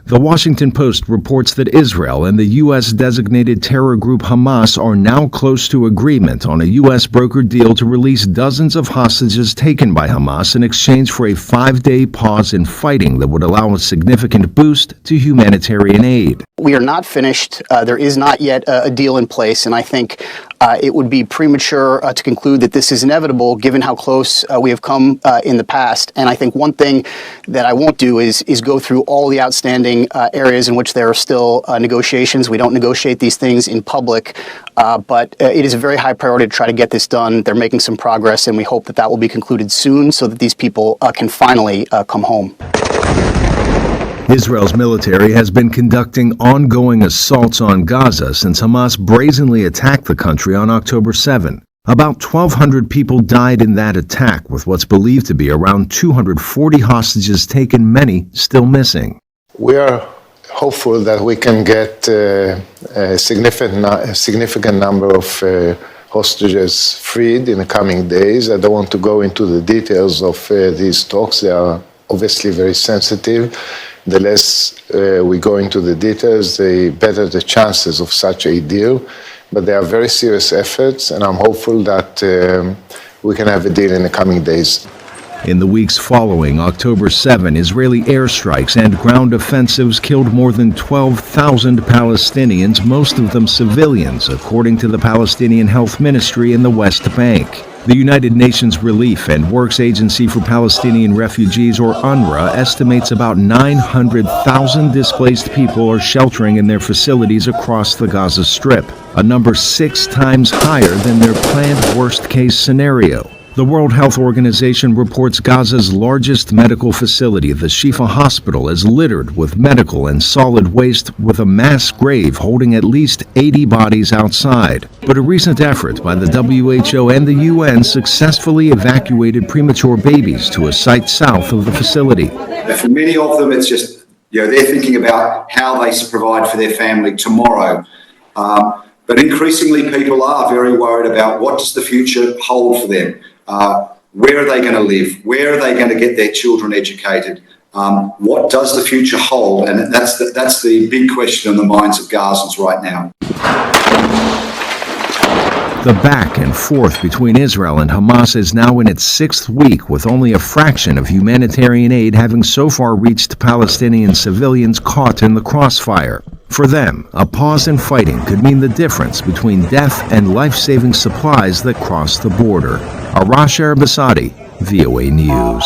The Washington Post reports that Israel and the U.S.-designated terror group Hamas are now close to agreement on a U.S.-brokered deal to release dozens of hostages taken by Hamas in exchange for a 5-day pause in fighting that would allow a significant boost to humanitarian aid. We are not finished. There is not yet a deal in place, and I think it would be premature to conclude that this is inevitable given how close we have come in the past. And I think one thing that I won't do is go through all the outstanding areas in which there are still negotiations. We don't negotiate these things in public, but it is a very high priority to try to get this done. They're making some progress, and we hope that that will be concluded soon so that these people can finally come home. Israel's military has been conducting ongoing assaults on Gaza since Hamas brazenly attacked the country on October 7. About 1,200 people died in that attack, with what's believed to be around 240 hostages taken, many still missing. We are hopeful that we can get a significant number of hostages freed in the coming days. I don't want to go into the details of these talks. They are obviously very sensitive. The less we go into the details, the better the chances of such a deal. But they are very serious efforts, and I'm hopeful that we can have a deal in the coming days. In the weeks following October 7, Israeli airstrikes and ground offensives killed more than 12,000 Palestinians, most of them civilians, according to the Palestinian Health Ministry in the West Bank. The United Nations Relief and Works Agency for Palestinian Refugees, or UNRWA, estimates about 900,000 displaced people are sheltering in their facilities across the Gaza Strip, a number 6 times higher than their planned worst-case scenario. The World Health Organization reports Gaza's largest medical facility, the Shifa Hospital, is littered with medical and solid waste, with a mass grave holding at least 80 bodies outside. But a recent effort by the WHO and the UN successfully evacuated premature babies to a site south of the facility. For many of them, it's just, they're thinking about how they provide for their family tomorrow. But increasingly, people are very worried about what does the future hold for them. Where are they going to live? Where are they going to get their children educated? What does the future hold? And that's the big question in the minds of Gazans right now. The back and forth between Israel and Hamas is now in its 6th week, with only a fraction of humanitarian aid having so far reached Palestinian civilians caught in the crossfire. For them, a pause in fighting could mean the difference between death and life-saving supplies that cross the border. Arash Arabasadi, VOA News.